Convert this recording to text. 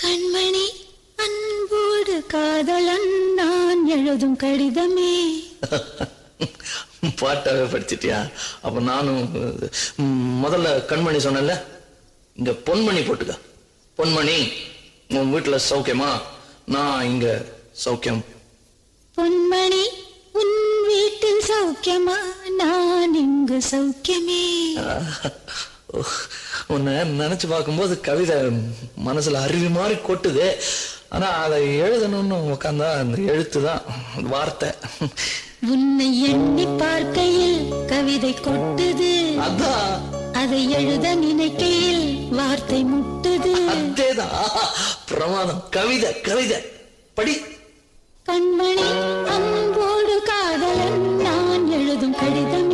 கண்மணி அன்போடு காதலன் நான் எழுதும் கடிதமே. பாட்டாவே படிச்சிட்டியா? அப்ப நானும் முதல்ல கண்மணி சொன்னல, இங்க பொன்மணி போட்டுக்க. பொன்மணி, உன் வீட்டுல சௌக்கியமா? நான் இங்க சௌக்கியம். பொன்மணி, உன் வீட்டில் சௌக்கியமா? நான் இங்கு சௌக்கியமே. உன்னை நினைச்சு பார்க்கும்போது கவிதை மனசுல அருவி மாதிரி கொட்டுது. ஆனா அதை எழுதணும்னு உட்காந்தா அந்த எழுத்துதான் வார்த்தை. உன்னை எண்ணி பார்க்கையில் கவிதை கொட்டுது, அதான் அதை எழுத நினைக்கையில் வார்த்தை முட்டுது. அதேதான் பிரமாதம். கவிதை கவிதை படி. கண்மணி அன்போடு காதலன் நான் எழுதும் கடிதம்